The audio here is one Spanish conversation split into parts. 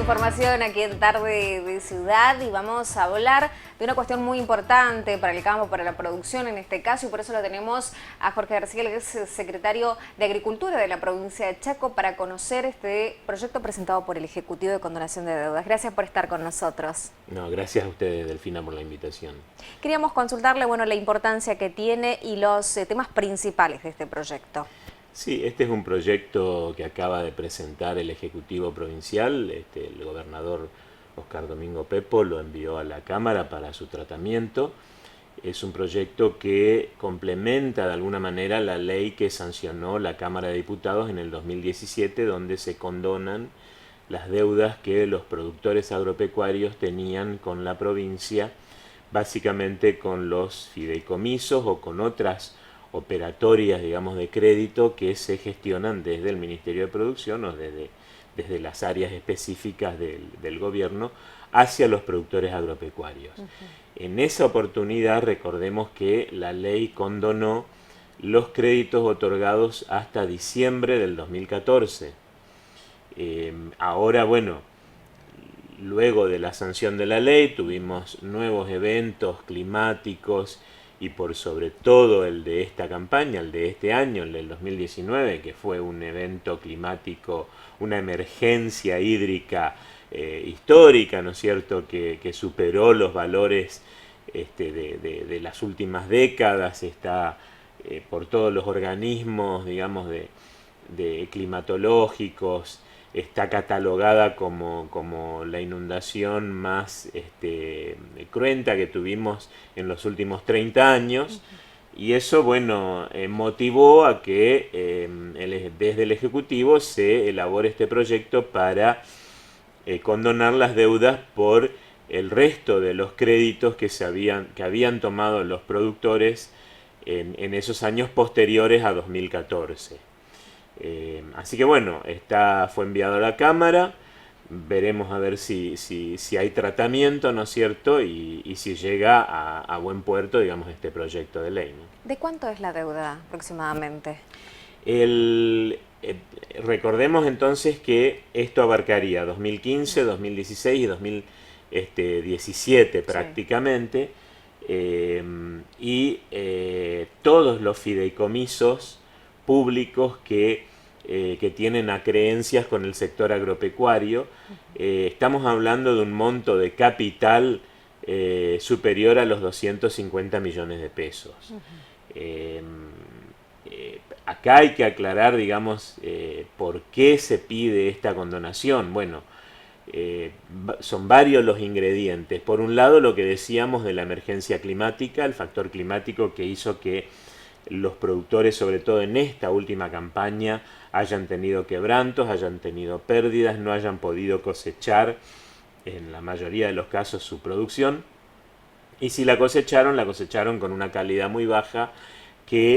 información aquí en Tarde de Ciudad y vamos a hablar de una cuestión muy importante para el campo, para la producción en este caso, y por eso lo tenemos a Jorge García, que es secretario de Agricultura de la provincia de Chaco, para conocer este proyecto presentado por el Ejecutivo de Condonación de Deudas. Gracias por estar con nosotros. No, gracias a ustedes, Delfina, por la invitación. Queríamos consultarle, la importancia que tiene y los temas principales de este proyecto. Sí, este es un proyecto que acaba de presentar el Ejecutivo Provincial. El gobernador Oscar Domingo Pepo lo envió a la Cámara para su tratamiento. Es un proyecto que complementa de alguna manera la ley que sancionó la Cámara de Diputados en el 2017, donde se condonan las deudas que los productores agropecuarios tenían con la provincia, básicamente con los fideicomisos o con otras operatorias, digamos, de crédito que se gestionan desde el Ministerio de Producción o desde las áreas específicas del gobierno hacia los productores agropecuarios. En esa oportunidad recordemos que la ley condonó los créditos otorgados hasta diciembre del 2014. Ahora, luego de la sanción de la ley tuvimos nuevos eventos climáticos y por sobre todo el de esta campaña, el de este año, el del 2019, que fue un evento climático, una emergencia hídrica histórica, ¿no es cierto?, que superó los valores de las últimas décadas, está por todos los organismos, digamos, de climatológicos, está catalogada como la inundación más cruenta que tuvimos en los últimos 30 años. Y eso, motivó a que desde el Ejecutivo se elabore este proyecto para condonar las deudas por el resto de los créditos que habían tomado los productores en esos años posteriores a 2014. Así que fue enviado a la Cámara, veremos a ver si hay tratamiento, ¿no es cierto?, y si llega a buen puerto, digamos, este proyecto de ley, ¿no? ¿De cuánto es la deuda aproximadamente? Recordemos entonces que esto abarcaría 2015, 2016 y 2017 prácticamente, y todos los fideicomisos públicos que tienen acreencias con el sector agropecuario. Estamos hablando de un monto de capital superior a los 250 millones de pesos. Acá hay que aclarar, digamos, por qué se pide esta condonación. Son varios los ingredientes. Por un lado, lo que decíamos de la emergencia climática, el factor climático que hizo que los productores, sobre todo en esta última campaña, hayan tenido quebrantos, hayan tenido pérdidas, no hayan podido cosechar, en la mayoría de los casos, su producción. Y si la cosecharon con una calidad muy baja,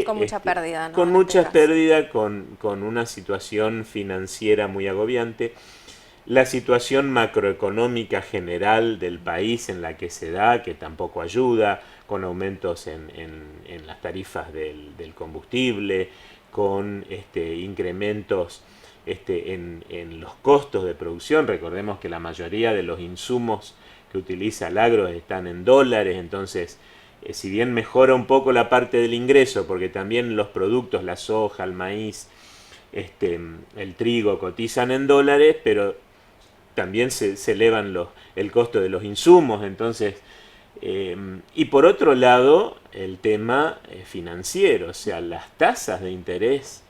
con mucha pérdida, ¿no? Con mucha pérdida, con una situación financiera muy agobiante. La situación macroeconómica general del país en la que se da, que tampoco ayuda, con aumentos en las tarifas del combustible, con incrementos en los costos de producción. Recordemos que la mayoría de los insumos que utiliza el agro están en dólares, entonces si bien mejora un poco la parte del ingreso, porque también los productos, la soja, el maíz, el trigo cotizan en dólares, pero también se elevan el costo de los insumos. Entonces, y por otro lado, el tema financiero, o sea, las tasas de interés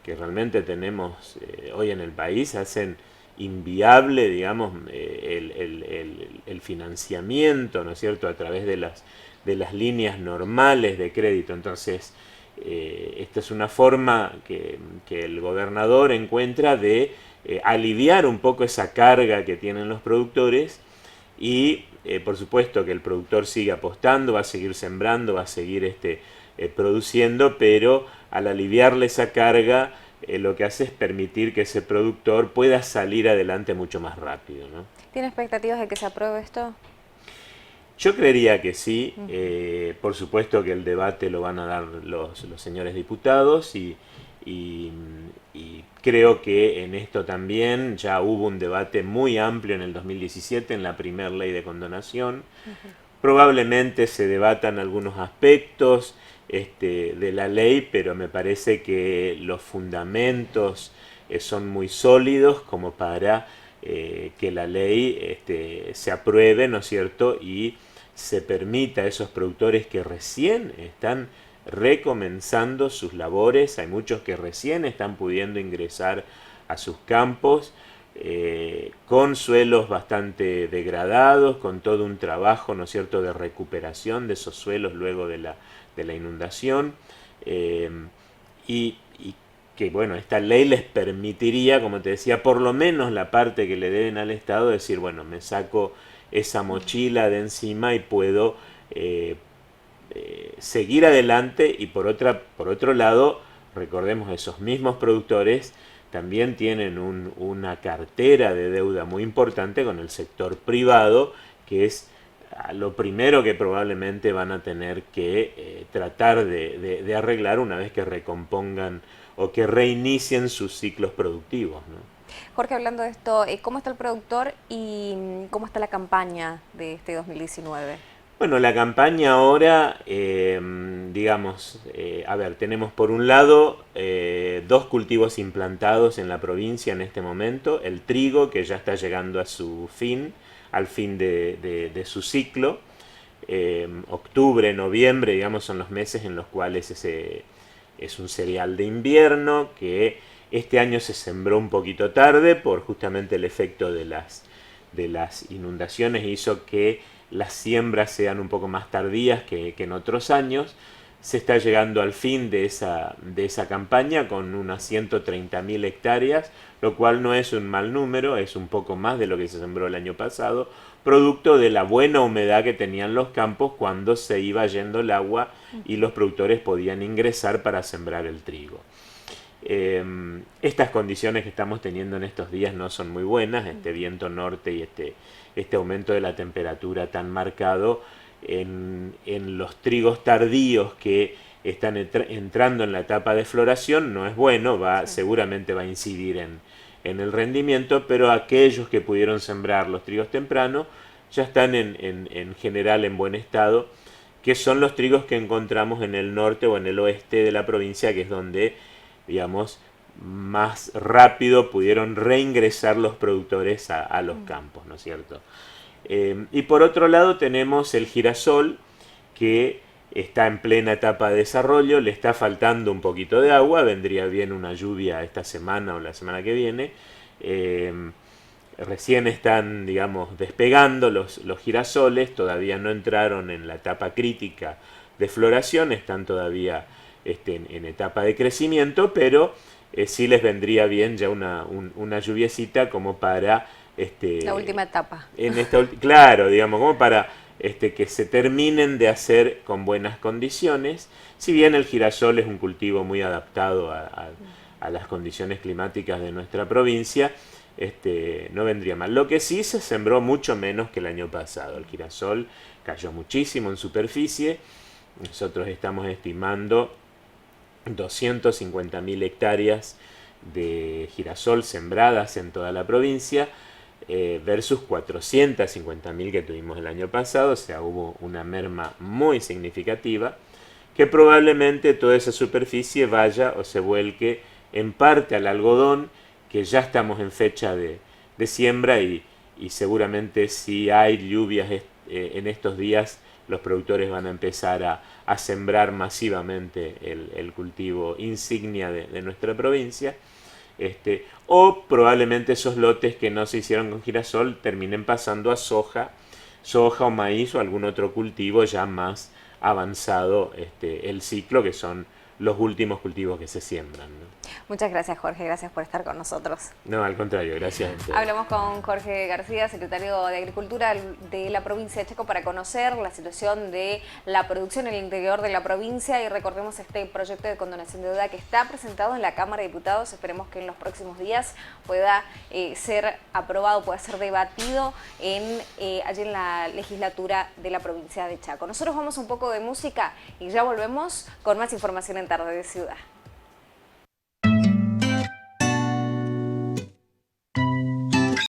que realmente tenemos hoy en el país hacen inviable, digamos, el financiamiento, ¿no es cierto?, a través de las líneas normales de crédito. Entonces, esta es una forma que el gobernador encuentra de aliviar un poco esa carga que tienen los productores y por supuesto que el productor sigue apostando, va a seguir sembrando, va a seguir produciendo, pero al aliviarle esa carga lo que hace es permitir que ese productor pueda salir adelante mucho más rápido, ¿no? ¿Tiene expectativas de que se apruebe esto? Yo creería que sí. Por supuesto que el debate lo van a dar los señores diputados y, y creo que en esto también ya hubo un debate muy amplio en el 2017 en la primera ley de condonación. Probablemente se debatan algunos aspectos de la ley, pero me parece que los fundamentos son muy sólidos como para que la ley se apruebe, ¿no es cierto?, y se permita a esos productores que recién están recomenzando sus labores, hay muchos que recién están pudiendo ingresar a sus campos, con suelos bastante degradados, con todo un trabajo, ¿no es cierto?, de recuperación de esos suelos luego de la inundación, y que, bueno, esta ley les permitiría, como te decía, por lo menos la parte que le deben al Estado, decir, bueno, me saco esa mochila de encima y puedo seguir adelante. Y por otro lado, recordemos, esos mismos productores también tienen una cartera de deuda muy importante con el sector privado, que es lo primero que probablemente van a tener que tratar de arreglar una vez que recompongan o que reinicien sus ciclos productivos, ¿no? Jorge, hablando de esto, ¿cómo está el productor y cómo está la campaña de este 2019? Bueno, la campaña ahora, digamos, a ver, tenemos por un lado dos cultivos implantados en la provincia en este momento, el trigo, que ya está llegando a su fin, al fin de su ciclo. Octubre, noviembre, digamos, son los meses en los cuales es un cereal de invierno que este año se sembró un poquito tarde por justamente el efecto de las inundaciones, hizo que las siembras sean un poco más tardías que en otros años. Se está llegando al fin de esa campaña con unas 130.000 hectáreas, lo cual no es un mal número, es un poco más de lo que se sembró el año pasado, producto de la buena humedad que tenían los campos cuando se iba yendo el agua y los productores podían ingresar para sembrar el trigo. Estas condiciones que estamos teniendo en estos días no son muy buenas, este viento norte y este aumento de la temperatura tan marcado en los trigos tardíos que están entrando en la etapa de floración no es bueno, seguramente va a incidir en el rendimiento, pero aquellos que pudieron sembrar los trigos tempranos ya están en general en buen estado, que son los trigos que encontramos en el norte o en el oeste de la provincia, que es donde, digamos, más rápido pudieron reingresar los productores a los campos, ¿no es cierto? Y por otro lado tenemos el girasol, que está en plena etapa de desarrollo, le está faltando un poquito de agua, vendría bien una lluvia esta semana o la semana que viene. Recién están, digamos, despegando los girasoles, todavía no entraron en la etapa crítica de floración, están todavía en etapa de crecimiento, pero sí les vendría bien ya una lluviecita como para la última etapa. Claro, digamos, como para que se terminen de hacer con buenas condiciones. Si bien el girasol es un cultivo muy adaptado a las condiciones climáticas de nuestra provincia, no vendría mal. Lo que sí, se sembró mucho menos que el año pasado. El girasol cayó muchísimo en superficie. Nosotros estamos estimando 250.000 hectáreas de girasol sembradas en toda la provincia, versus 450.000 que tuvimos el año pasado. O sea, hubo una merma muy significativa, que probablemente toda esa superficie vaya o se vuelque en parte al algodón, que ya estamos en fecha de siembra, y seguramente si hay lluvias en estos días, los productores van a empezar a sembrar masivamente el cultivo insignia de nuestra provincia. O probablemente esos lotes que no se hicieron con girasol terminen pasando a soja o maíz o algún otro cultivo ya más avanzado el ciclo, que son los últimos cultivos que se siembran, ¿no? Muchas gracias, Jorge, gracias por estar con nosotros. No, al contrario, gracias. Hablamos con Jorge García, secretario de Agricultura de la provincia de Chaco, para conocer la situación de la producción en el interior de la provincia y recordemos este proyecto de condonación de deuda que está presentado en la Cámara de Diputados. Esperemos que en los próximos días pueda ser aprobado, pueda ser debatido allí en la legislatura de la provincia de Chaco. Nosotros vamos un poco de música y ya volvemos con más información en Tarde de Ciudad.